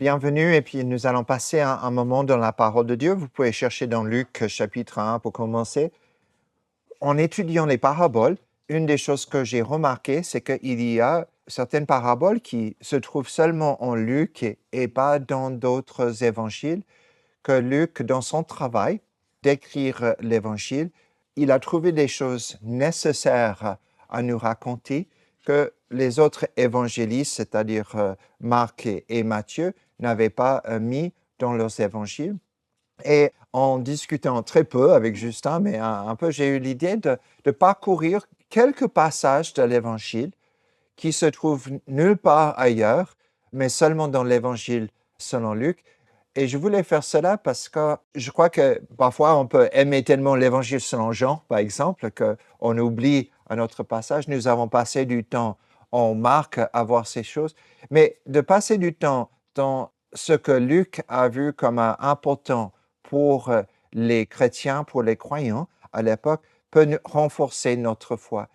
Bienvenue et puis nous allons passer un moment dans la parole de Dieu. Vous pouvez chercher dans Luc chapitre 1 pour commencer. En étudiant les paraboles, une des choses que j'ai remarqué, c'est qu'il y a certaines paraboles qui se trouvent seulement en Luc et pas dans d'autres évangiles, que Luc, dans son travail d'écrire l'évangile, il a trouvé des choses nécessaires à nous raconter que les autres évangélistes, c'est-à-dire Marc et Matthieu, n'avaient pas mis dans leurs évangiles. Et en discutant très peu avec Justin, mais un peu, j'ai eu l'idée de parcourir quelques passages de l'Évangile qui se trouvent nulle part ailleurs, mais seulement dans l'Évangile selon Luc. Et je voulais faire cela parce que je crois que parfois on peut aimer tellement l'Évangile selon Jean, par exemple, qu'on oublie un autre passage. Nous avons passé du temps en Marc à voir ces choses, mais de passer du temps dans ce que Luc a vu comme important pour les chrétiens, pour les croyants à l'époque, peut renforcer notre foi.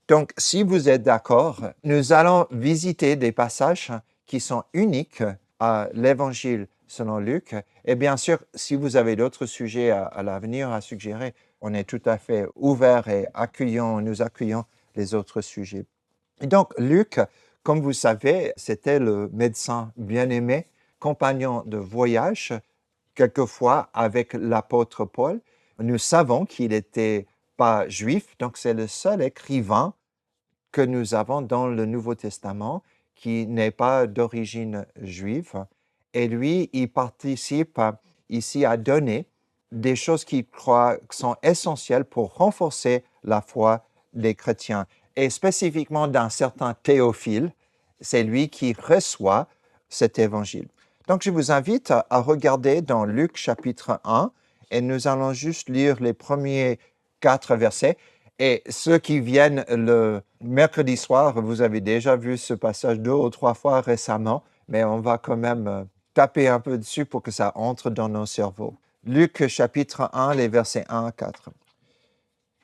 Donc, si vous êtes d'accord, nous allons visiter des passages qui sont uniques à l'Évangile selon Luc. Et bien sûr, si vous avez d'autres sujets à l'avenir à suggérer, on est tout à fait ouvert et nous accueillons les autres sujets. Et donc, Luc, comme vous savez, c'était le médecin bien-aimé, compagnon de voyage, quelquefois avec l'apôtre Paul. Nous savons qu'il n'était pas juif, donc c'est le seul écrivain que nous avons dans le Nouveau Testament qui n'est pas d'origine juive. Et lui, il participe ici à donner des choses qu'il croit sont essentielles pour renforcer la foi des chrétiens. Et spécifiquement d'un certain Théophile, c'est lui qui reçoit cet évangile. Donc, je vous invite à regarder dans Luc chapitre 1 et nous allons juste lire les premiers 4 versets. Et ceux qui viennent le mercredi soir, vous avez déjà vu ce passage 2 ou 3 fois récemment, mais on va quand même taper un peu dessus pour que ça entre dans nos cerveaux. Luc chapitre 1, les versets 1 à 4.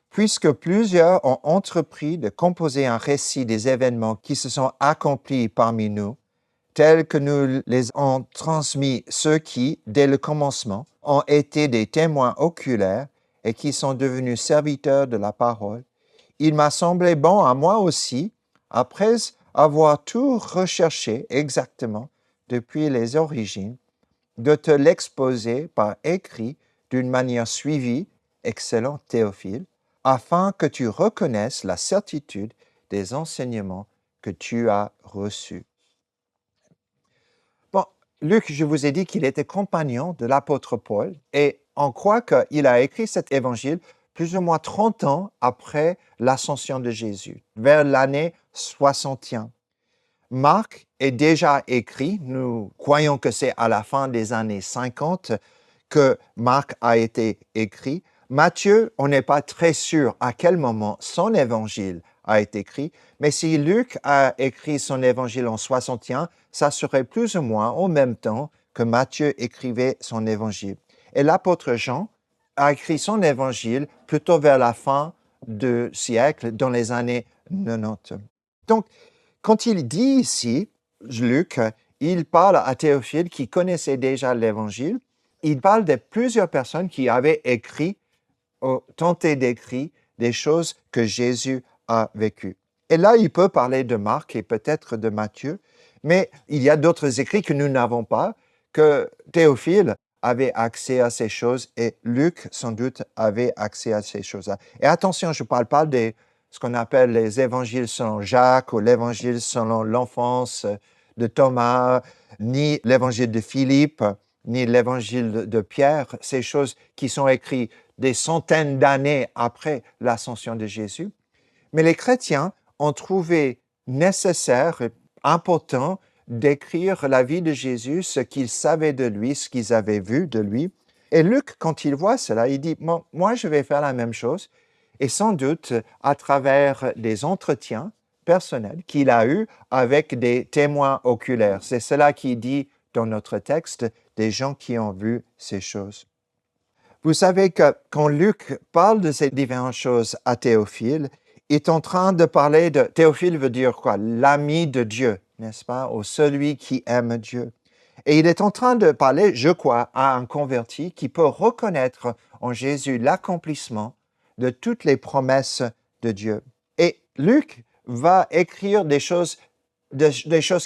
Puisque plusieurs ont entrepris de composer un récit des événements qui se sont accomplis parmi nous, tels que nous les ont transmis ceux qui, dès le commencement, ont été des témoins oculaires et qui sont devenus serviteurs de la parole, il m'a semblé bon à moi aussi, après avoir tout recherché exactement depuis les origines, de te l'exposer par écrit d'une manière suivie, excellent Théophile, afin que tu reconnaisses la certitude des enseignements que tu as reçus. Bon, Luc, je vous ai dit qu'il était compagnon de l'apôtre Paul et on croit qu'il a écrit cet évangile plus ou moins 30 ans après l'ascension de Jésus, vers l'année 61. Marc est déjà écrit, nous croyons que c'est à la fin des années 50 que Marc a été écrit. Matthieu, on n'est pas très sûr à quel moment son évangile a été écrit, mais si Luc a écrit son évangile en 61, ça serait plus ou moins au même temps que Matthieu écrivait son évangile. Et l'apôtre Jean a écrit son évangile plutôt vers la fin du siècle, dans les années 90. Donc, quand il dit ici, Luc, il parle à Théophile qui connaissait déjà l'évangile. Il parle de plusieurs personnes qui avaient écrit ou tenté d'écrire des choses que Jésus a vécues. Et là, il peut parler de Marc et peut-être de Matthieu, mais il y a d'autres écrits que nous n'avons pas, que Théophile avait accès à ces choses et Luc, sans doute, avait accès à ces choses-là. Et attention, je ne parle pas de ce qu'on appelle les évangiles selon Jacques ou l'évangile selon l'enfance de Thomas, ni l'évangile de Philippe, ni l'évangile de Pierre, ces choses qui sont écrites des centaines d'années après l'ascension de Jésus. Mais les chrétiens ont trouvé nécessaire et important d'écrire la vie de Jésus, ce qu'ils savaient de lui, ce qu'ils avaient vu de lui. Et Luc, quand il voit cela, il dit, moi, je vais faire la même chose. Et sans doute, à travers des entretiens personnels qu'il a eus avec des témoins oculaires. C'est cela qu'il dit dans notre texte, des gens qui ont vu ces choses. Vous savez que quand Luc parle de ces différentes choses à Théophile, il est en train de parler de... Théophile veut dire quoi? L'ami de Dieu, n'est-ce pas? Ou celui qui aime Dieu. Et il est en train de parler, je crois, à un converti qui peut reconnaître en Jésus l'accomplissement de toutes les promesses de Dieu. Et Luc va écrire des choses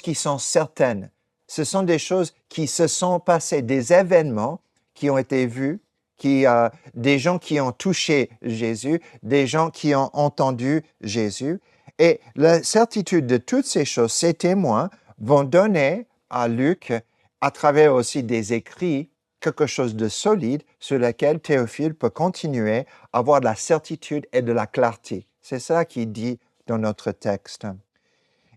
qui sont certaines. Ce sont des choses qui se sont passées, des événements qui ont été vus, des gens qui ont touché Jésus, des gens qui ont entendu Jésus. Et la certitude de toutes ces choses, ces témoins vont donner à Luc, à travers aussi des écrits, quelque chose de solide sur lequel Théophile peut continuer à avoir de la certitude et de la clarté. C'est ça qu'il dit dans notre texte.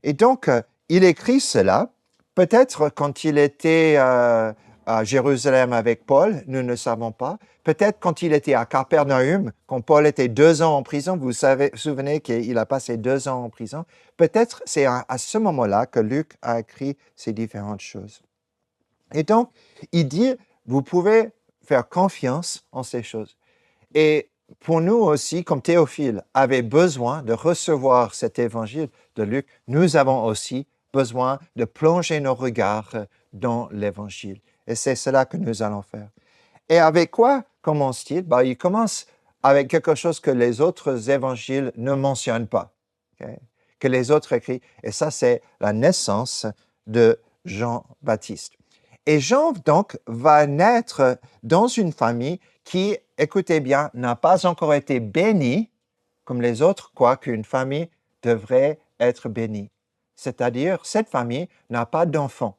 Et donc, il écrit cela, peut-être quand il était à Jérusalem avec Paul, nous ne savons pas. Peut-être quand il était à Capernaum, quand Paul était 2 ans en prison, vous souvenez qu'il a passé 2 ans en prison. Peut-être c'est à ce moment-là que Luc a écrit ces différentes choses. Et donc, il dit, vous pouvez faire confiance en ces choses. Et pour nous aussi, comme Théophile avait besoin de recevoir cet évangile de Luc, nous avons aussi besoin de plonger nos regards dans l'évangile. Et c'est cela que nous allons faire. Et avec quoi commence-t-il? Il commence avec quelque chose que les autres évangiles ne mentionnent pas, okay? Que les autres écrits. Et ça, c'est la naissance de Jean-Baptiste. Et Jean, donc, va naître dans une famille qui, écoutez bien, n'a pas encore été bénie, comme les autres croient qu'une famille devrait être bénie. C'est-à-dire, cette famille n'a pas d'enfants.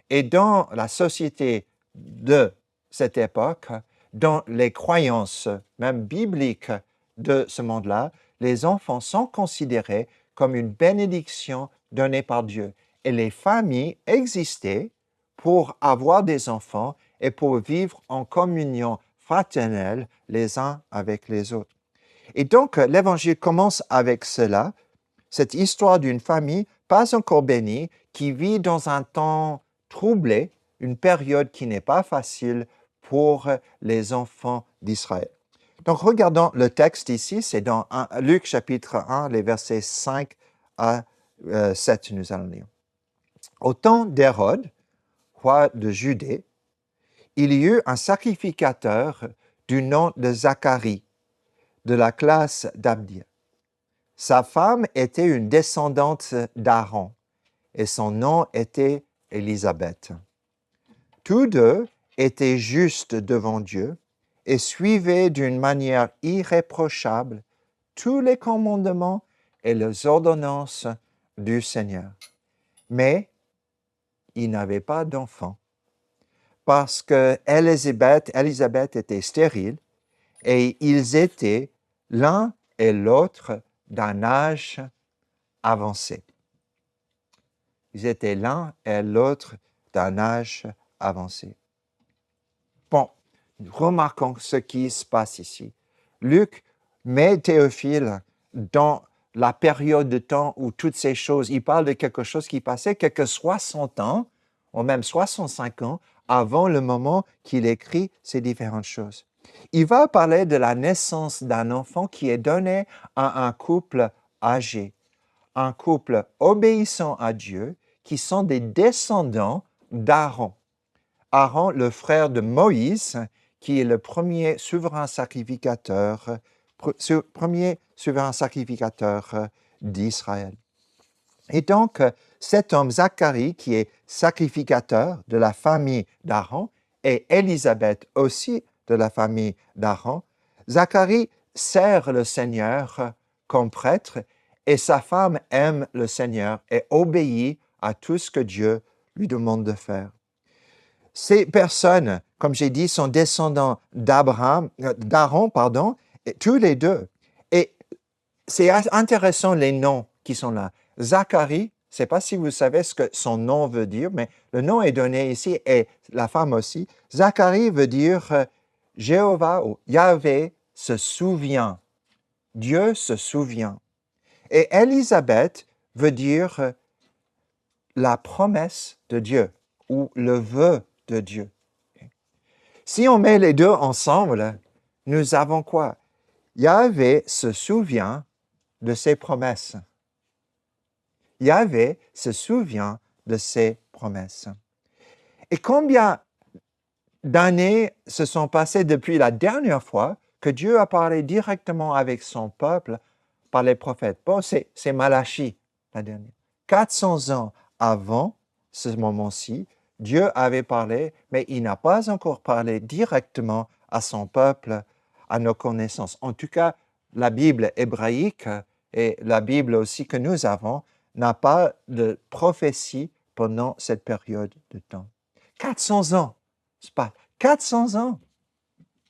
Et dans la société de cette époque, dans les croyances, même bibliques de ce monde-là, les enfants sont considérés comme une bénédiction donnée par Dieu. Et les familles existaient pour avoir des enfants et pour vivre en communion fraternelle les uns avec les autres. Et donc, l'Évangile commence avec cela, cette histoire d'une famille pas encore bénie qui vit dans un temps troublé, une période qui n'est pas facile pour les enfants d'Israël. Donc, regardons le texte ici, c'est dans Luc chapitre 1, les versets 5 à 7, nous allons lire. Au temps d'Hérode, roi de Judée, il y eut un sacrificateur du nom de Zacharie, de la classe d'Abdia. Sa femme était une descendante d'Aaron, et son nom était Élisabeth. Tous deux étaient justes devant Dieu et suivaient d'une manière irréprochable tous les commandements et les ordonnances du Seigneur. Mais ils n'avaient pas d'enfants parce que Élisabeth était stérile et ils étaient l'un et l'autre d'un âge avancé. Ils étaient l'un et l'autre d'un âge avancé. Bon, remarquons ce qui se passe ici. Luc met Théophile dans la période de temps où toutes ces choses, il parle de quelque chose qui passait quelques 60 ans, ou même 65 ans, avant le moment qu'il écrit ces différentes choses. Il va parler de la naissance d'un enfant qui est donné à un couple âgé, un couple obéissant à Dieu, qui sont des descendants d'Aaron. Aaron, le frère de Moïse, qui est le premier souverain sacrificateur d'Israël. Et donc, cet homme Zacharie, qui est sacrificateur de la famille d'Aaron, et Élisabeth aussi de la famille d'Aaron, Zacharie sert le Seigneur comme prêtre, et sa femme aime le Seigneur et obéit à tout ce que Dieu lui demande de faire. Ces personnes, comme j'ai dit, sont descendants d'Aaron, tous les deux. Et c'est intéressant les noms qui sont là. Zacharie, je ne sais pas si vous savez ce que son nom veut dire, mais le nom est donné ici et la femme aussi. Zacharie veut dire Jéhovah ou Yahvé se souvient. Dieu se souvient. Et Élisabeth veut dire la promesse de Dieu ou le vœu de Dieu. Si on met les deux ensemble, nous avons quoi? Yahvé se souvient de ses promesses. Yahvé se souvient de ses promesses. Et combien d'années se sont passées depuis la dernière fois que Dieu a parlé directement avec son peuple par les prophètes? Bon, c'est Malachie, la dernière. 400 ans avant ce moment-ci, Dieu avait parlé, mais il n'a pas encore parlé directement à son peuple, à nos connaissances. En tout cas, la Bible hébraïque et la Bible aussi que nous avons n'a pas de prophétie pendant cette période de temps. 400 ans, c'est pas 400 ans.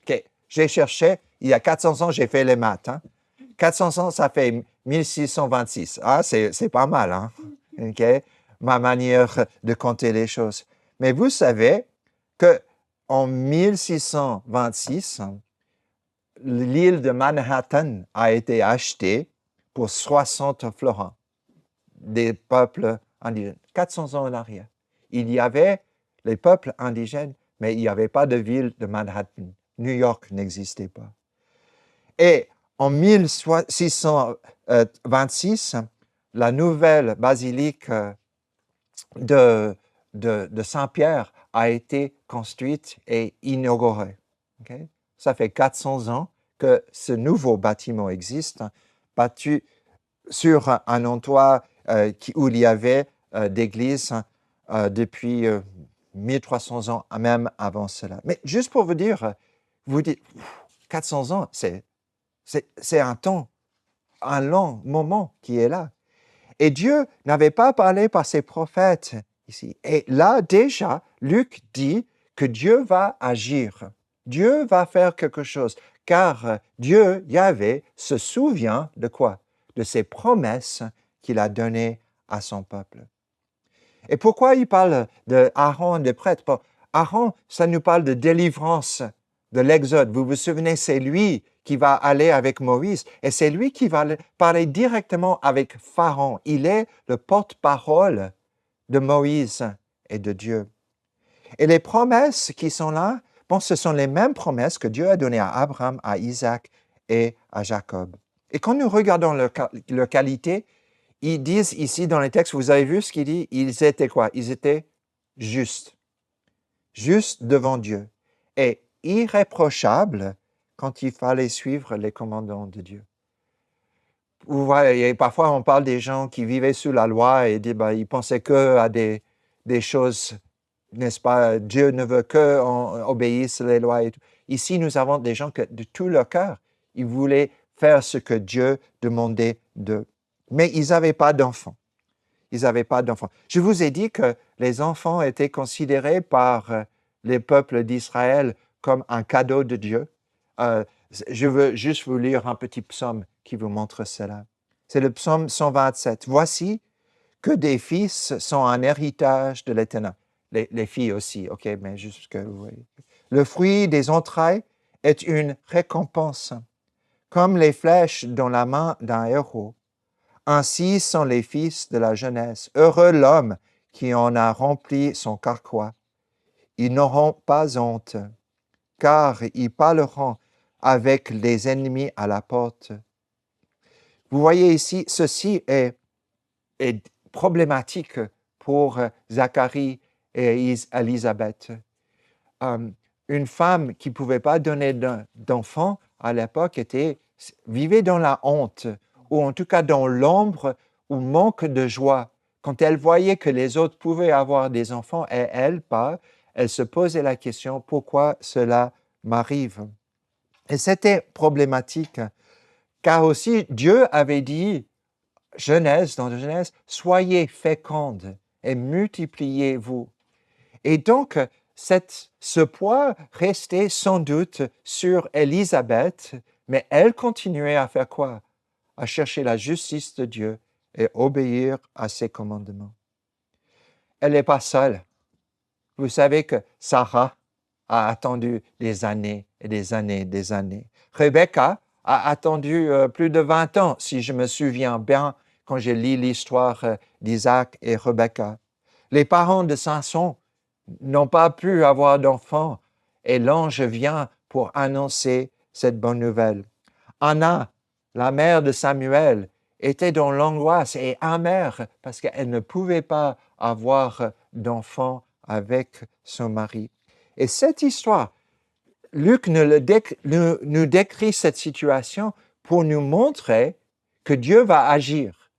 OK, j'ai cherché, il y a 400 ans, j'ai fait les maths. 400 ans, ça fait 1626. Ah, c'est pas mal, hein? OK? Ma manière de compter les choses. Mais vous savez qu'en 1626, l'île de Manhattan a été achetée pour 60 florins des peuples indigènes. 400 ans en arrière. Il y avait les peuples indigènes, mais il n'y avait pas de ville de Manhattan. New York n'existait pas. Et en 1626, la nouvelle basilique de Saint-Pierre a été construite et inaugurée. Okay? Ça fait 400 ans que ce nouveau bâtiment existe, bâti sur un endroit où il y avait d'églises depuis 1300 ans, même avant cela. Mais juste pour vous dire, vous dites, 400 ans, c'est un temps, un long moment qui est là. Et Dieu n'avait pas parlé par ses prophètes ici. Et là, déjà, Luc dit que Dieu va agir. Dieu va faire quelque chose. Car Dieu, Yahvé, se souvient de quoi? De ses promesses qu'il a données à son peuple. Et pourquoi il parle de Aaron et des prêtres? Bon, Aaron, ça nous parle de délivrance de l'Exode. Vous vous souvenez, c'est lui qui va aller avec Moïse et c'est lui qui va parler directement avec Pharaon. Il est le porte-parole de Moïse et de Dieu. Et les promesses qui sont là, bon, ce sont les mêmes promesses que Dieu a données à Abraham, à Isaac et à Jacob. Et quand nous regardons leur qualité, ils disent ici dans les textes, vous avez vu ce qu'il dit? Ils étaient quoi? Ils étaient justes. Justes devant Dieu. Et irréprochables quand il fallait suivre les commandements de Dieu. Vous voyez, parfois on parle des gens qui vivaient sous la loi et ils pensaient que à des choses, n'est-ce pas? Dieu ne veut qu'on obéisse les lois. Et tout. Ici, nous avons des gens que de tout leur cœur, ils voulaient faire ce que Dieu demandait d'eux. Mais ils n'avaient pas d'enfants. Ils n'avaient pas d'enfants. Je vous ai dit que les enfants étaient considérés par les peuples d'Israël comme un cadeau de Dieu. Je veux juste vous lire un petit psaume qui vous montre cela. C'est le psaume 127. Voici que des fils sont un héritage de l'Éternel. Les filles aussi, ok, mais juste que vous voyez. Le fruit des entrailles est une récompense, comme les flèches dans la main d'un héros. Ainsi sont les fils de la jeunesse. Heureux l'homme qui en a rempli son carquois. Ils n'auront pas honte, car ils parleront avec les ennemis à la porte. Vous voyez ici, ceci est problématique pour Zacharie et Élisabeth. Une femme qui ne pouvait pas donner d'enfant à l'époque vivait dans la honte, ou en tout cas dans l'ombre ou manque de joie. Quand elle voyait que les autres pouvaient avoir des enfants et elle pas, elle se posait la question, pourquoi cela m'arrive? Et c'était problématique, car aussi Dieu avait dit, dans Genèse, soyez fécondes et multipliez-vous. Et donc, ce poids restait sans doute sur Élisabeth, mais elle continuait à faire quoi? À chercher la justice de Dieu et obéir à ses commandements. Elle n'est pas seule. Vous savez que Sarah a attendu des années et des années et des années. Rebecca a attendu plus de 20 ans, si je me souviens bien, quand j'ai lu l'histoire d'Isaac et Rebecca. Les parents de Samson n'ont pas pu avoir d'enfants et l'ange vient pour annoncer cette bonne nouvelle. Anna, la mère de Samuel, était dans l'angoisse et amère parce qu'elle ne pouvait pas avoir d'enfants avec son mari. Et cette histoire, Luc nous décrit cette situation pour nous montrer que Dieu va agir.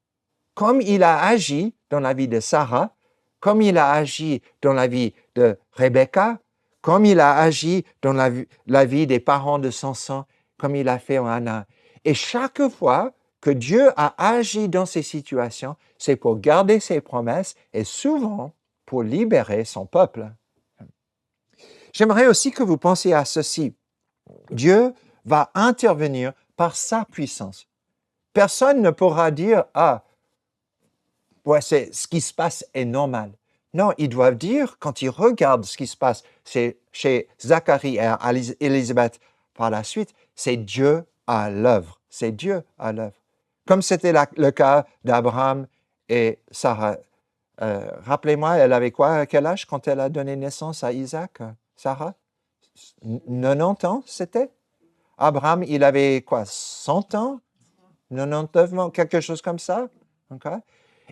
Comme il a agi dans la vie de Sarah, comme il a agi dans la vie de Rebecca, comme il a agi dans la vie des parents de Samson, comme il a fait en Anna. Et chaque fois que Dieu a agi dans ces situations, c'est pour garder ses promesses et souvent pour libérer son peuple. J'aimerais aussi que vous pensiez à ceci. Dieu va intervenir par sa puissance. Personne ne pourra dire « Ah, ouais, ce qui se passe est normal ». Non, ils doivent dire, quand ils regardent ce qui se passe chez Zacharie et Élisabeth par la suite, c'est Dieu à l'œuvre. C'est Dieu à l'œuvre. Comme c'était le cas d'Abraham et Sarah. Rappelez-moi, elle avait quoi, quel âge quand elle a donné naissance à Isaac, Sarah? 90 ans, c'était? Abraham, il avait quoi, 100 ans? 99 ans, quelque chose comme ça? Okay?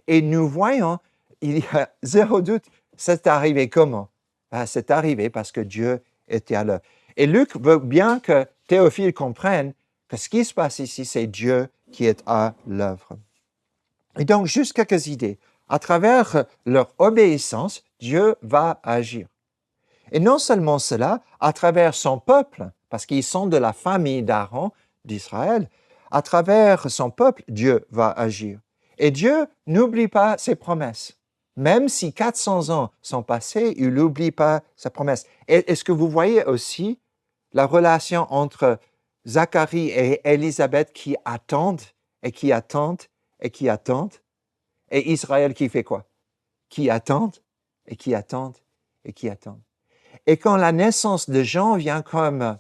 Et nous voyons, il y a zéro doute, c'est arrivé comment? C'est arrivé parce que Dieu était à l'œuvre. Et Luc veut bien que Théophile comprenne que ce qui se passe ici, c'est Dieu qui est à l'œuvre. Et donc, juste quelques idées. À travers leur obéissance, Dieu va agir. Et non seulement cela, à travers son peuple, parce qu'ils sont de la famille d'Aaron, d'Israël, à travers son peuple, Dieu va agir. Et Dieu n'oublie pas ses promesses. Même si 400 ans sont passés, il n'oublie pas sa promesse. Et est-ce que vous voyez aussi la relation entre Zacharie et Élisabeth qui attendent et qui attendent et qui attendent, et Israël qui fait quoi? Qui attendent et qui attendent et qui attendent. Et quand la naissance de Jean vient comme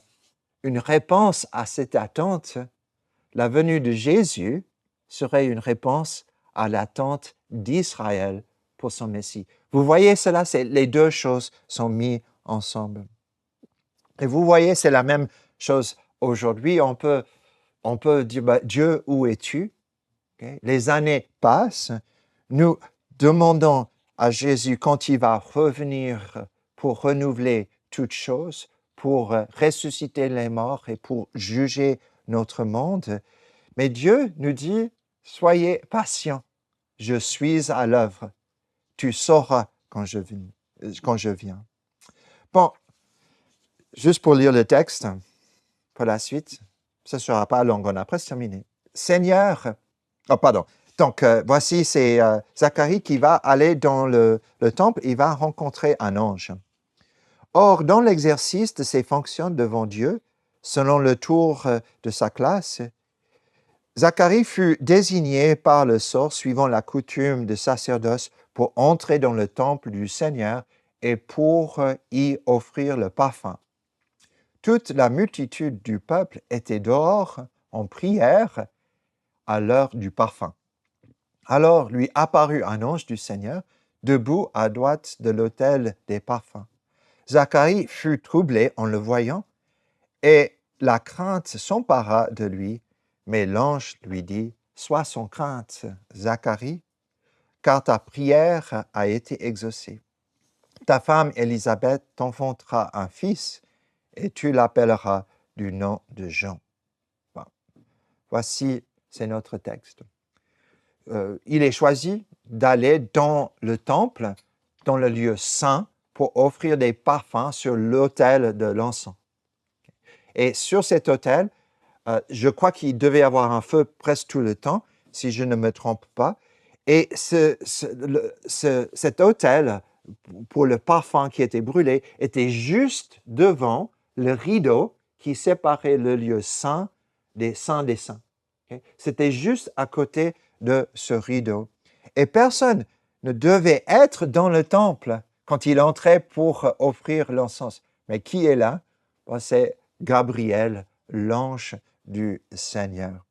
une réponse à cette attente, la venue de Jésus serait une réponse à l'attente d'Israël pour son Messie. Vous voyez cela, les deux choses sont mises ensemble. Et vous voyez, c'est la même chose aujourd'hui. On peut dire, Dieu, où es-tu? Okay? Les années passent, nous demandons à Jésus quand il va revenir pour renouveler toutes choses, pour ressusciter les morts et pour juger notre monde. Mais Dieu nous dit, soyez patients, je suis à l'œuvre, tu sauras quand je viens. Bon, juste pour lire le texte, pour la suite, ce ne sera pas long, on a presque terminé. Seigneur, donc voici, c'est Zacharie qui va aller dans le temple, il va rencontrer un ange. Or, dans l'exercice de ses fonctions devant Dieu, selon le tour de sa classe, Zacharie fut désigné par le sort suivant la coutume de sacerdoce pour entrer dans le temple du Seigneur et pour y offrir le parfum. Toute la multitude du peuple était dehors en prière à l'heure du parfum. Alors lui apparut un ange du Seigneur, debout à droite de l'autel des parfums. Zacharie fut troublé en le voyant, et la crainte s'empara de lui, mais l'ange lui dit, « Sois sans crainte, Zacharie, car ta prière a été exaucée. Ta femme Élisabeth t'enfantera un fils, et tu l'appelleras du nom de Jean. » Bon. Voici, c'est notre texte. Il est choisi d'aller dans le temple, dans le lieu saint, pour offrir des parfums sur l'autel de l'encens. Et sur cet autel, je crois qu'il devait y avoir un feu presque tout le temps, si je ne me trompe pas. Et cet autel, pour le parfum qui était brûlé, était juste devant le rideau qui séparait le lieu saint des saints des saints. Okay? C'était juste à côté de ce rideau. Et personne ne devait être dans le temple quand il entrait pour offrir l'encens. Mais qui est là? C'est Gabriel, l'ange du Seigneur.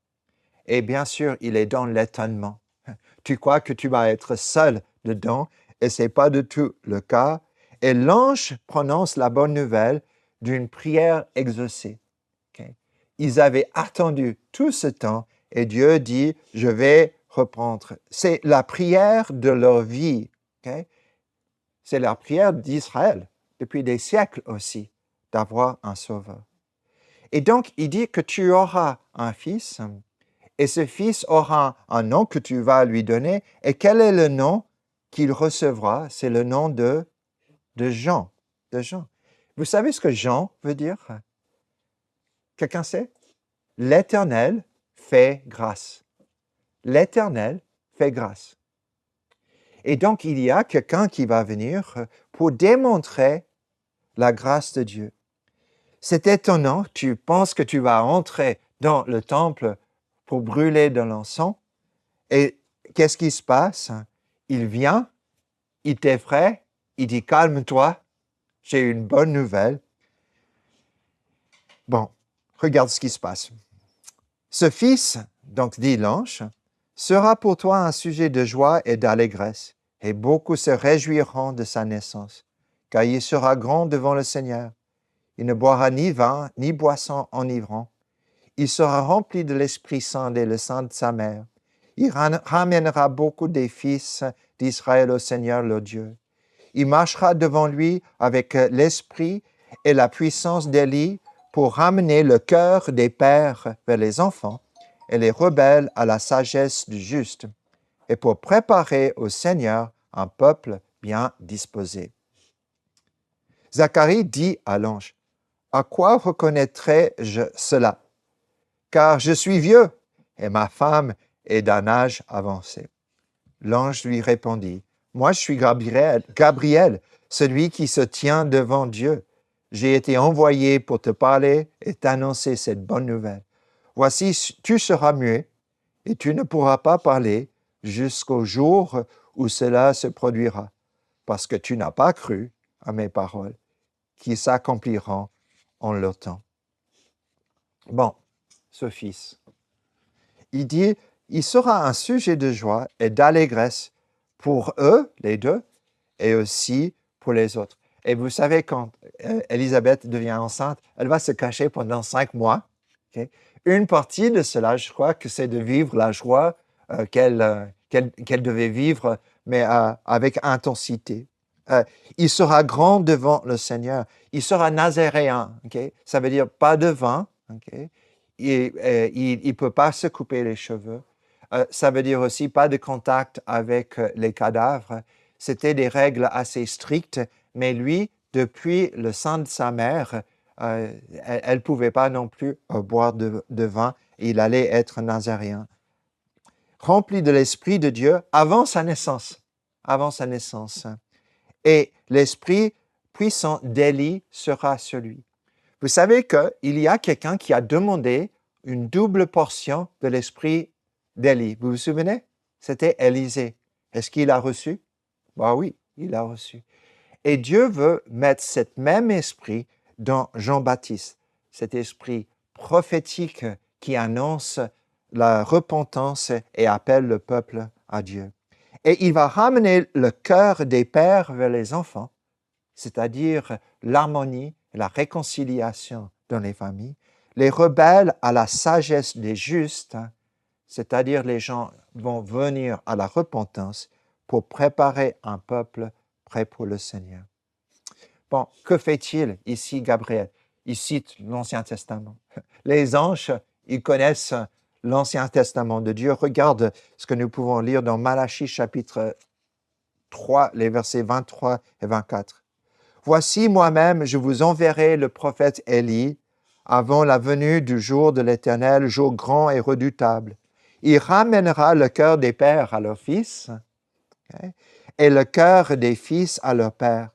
Et bien sûr, il est dans l'étonnement. Tu crois que tu vas être seul dedans, et ce n'est pas du tout le cas. Et l'ange prononce la bonne nouvelle d'une prière exaucée. Okay? Ils avaient attendu tout ce temps, et Dieu dit, je vais reprendre. C'est la prière de leur vie. Okay? C'est la prière d'Israël, depuis des siècles aussi, d'avoir un sauveur. Et donc, il dit que tu auras un fils, et ce fils aura un nom que tu vas lui donner. Et quel est le nom qu'il recevra? C'est le nom de Jean. De Jean. Vous savez ce que Jean veut dire? Quelqu'un sait? L'Éternel fait grâce. L'Éternel fait grâce. Et donc, il y a quelqu'un qui va venir pour démontrer la grâce de Dieu. C'est étonnant, tu penses que tu vas entrer dans le temple pour brûler de l'encens, et qu'est-ce qui se passe? Il vient, il t'effraie, il dit « Calme-toi, j'ai une bonne nouvelle. » Bon, regarde ce qui se passe. Ce fils, donc dit l'ange, sera pour toi un sujet de joie et d'allégresse, et beaucoup se réjouiront de sa naissance, car il sera grand devant le Seigneur. Il ne boira ni vin, ni boisson enivrant. Il sera rempli de l'Esprit Saint et le sein de sa mère. Il ramènera beaucoup des fils d'Israël au Seigneur leur Dieu. Il marchera devant lui avec l'esprit et la puissance d'Élie pour ramener le cœur des pères vers les enfants et les rebelles à la sagesse du juste, et pour préparer au Seigneur un peuple bien disposé. Zacharie dit à l'ange, « À quoi reconnaîtrai-je cela? Car je suis vieux et ma femme est d'un âge avancé. » L'ange lui répondit, « Moi, je suis Gabriel, celui qui se tient devant Dieu. J'ai été envoyé pour te parler et t'annoncer cette bonne nouvelle. Voici, tu seras muet et tu ne pourras pas parler jusqu'au jour où cela se produira, parce que tu n'as pas cru à mes paroles, qui s'accompliront en leur temps. » Bon, ce fils, il dit, il sera un sujet de joie et d'allégresse pour eux, les deux, et aussi pour les autres. Et vous savez, quand Élisabeth devient enceinte, elle va se cacher pendant 5 mois. Okay? Une partie de cela, je crois que c'est de vivre la joie qu'elle devait vivre, mais avec intensité. Il sera grand devant le Seigneur. Il sera nazaréen. Okay? Ça veut dire pas de vin. Okay? Il ne peut pas se couper les cheveux. Ça veut dire aussi pas de contact avec les cadavres. C'était des règles assez strictes, mais lui, depuis le sein de sa mère, elle ne pouvait pas non plus boire de vin. Il allait être nazaréen. Rempli de l'Esprit de Dieu avant sa naissance. Avant sa naissance. Et l'Esprit puissant d'Élie sera sur lui. Vous savez qu'il y a quelqu'un qui a demandé une double portion de l'Esprit d'Élie. Vous vous souvenez? C'était Élisée. Est-ce qu'il a reçu? Ben oui, il a reçu. Et Dieu veut mettre cet même esprit dans Jean-Baptiste, cet esprit prophétique qui annonce la repentance et appelle le peuple à Dieu. Et il va ramener le cœur des pères vers les enfants, c'est-à-dire l'harmonie, la réconciliation dans les familles, les rebelles à la sagesse des justes, c'est-à-dire les gens vont venir à la repentance pour préparer un peuple prêt pour le Seigneur. Bon, que fait-il ici, Gabriel? Il cite l'Ancien Testament. Les anges, ils connaissent l'Ancien Testament de Dieu. Regarde ce que nous pouvons lire dans Malachie chapitre 3, les versets 23 et 24. « Voici moi-même, je vous enverrai le prophète Élie avant la venue du jour de l'Éternel, jour grand et redoutable. Il ramènera le cœur des pères à leurs fils, okay, et le cœur des fils à leurs pères,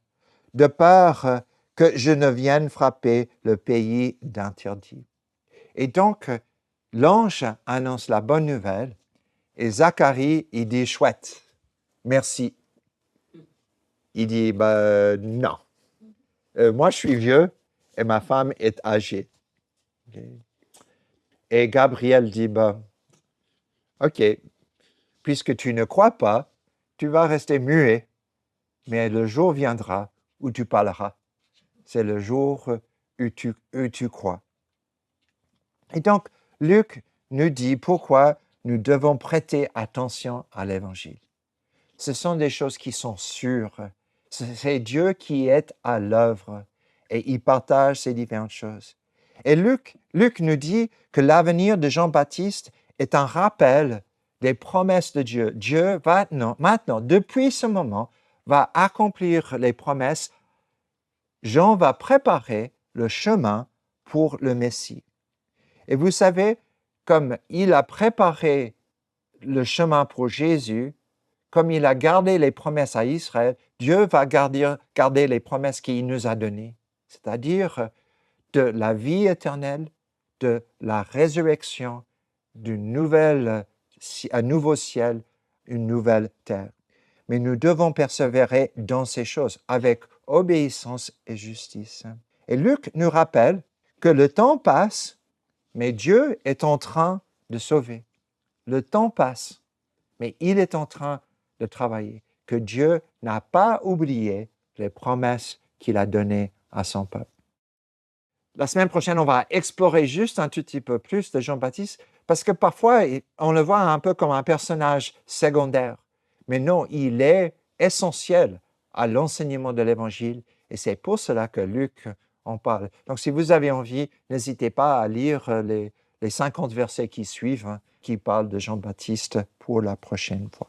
de peur que je ne vienne frapper le pays d'interdit. » Et donc, l'ange annonce la bonne nouvelle, et Zacharie, il dit « chouette, merci ». Il dit non. Moi, je suis vieux et ma femme est âgée. Okay. Et Gabriel dit, OK, puisque tu ne crois pas, tu vas rester muet, mais le jour viendra où tu parleras. C'est le jour où tu crois. Et donc, Luc nous dit pourquoi nous devons prêter attention à l'Évangile. Ce sont des choses qui sont sûres. C'est Dieu qui est à l'œuvre et il partage ces différentes choses. Et Luc nous dit que l'avenir de Jean-Baptiste est un rappel des promesses de Dieu. Dieu va maintenant, depuis ce moment, va accomplir les promesses. Jean va préparer le chemin pour le Messie. Et vous savez, comme il a préparé le chemin pour Jésus, comme il a gardé les promesses à Israël, Dieu va garder les promesses qu'il nous a données, c'est-à-dire de la vie éternelle, de la résurrection, un nouveau ciel, une nouvelle terre. Mais nous devons persévérer dans ces choses avec obéissance et justice. Et Luc nous rappelle que le temps passe, mais Dieu est en train de sauver. Le temps passe, mais il est en train de travailler, que Dieu n'a pas oublié les promesses qu'il a données à son peuple. La semaine prochaine, on va explorer juste un tout petit peu plus de Jean-Baptiste, parce que parfois, on le voit un peu comme un personnage secondaire. Mais non, il est essentiel à l'enseignement de l'Évangile, et c'est pour cela que Luc en parle. Donc, si vous avez envie, n'hésitez pas à lire les 50 versets qui suivent, qui parlent de Jean-Baptiste pour la prochaine fois.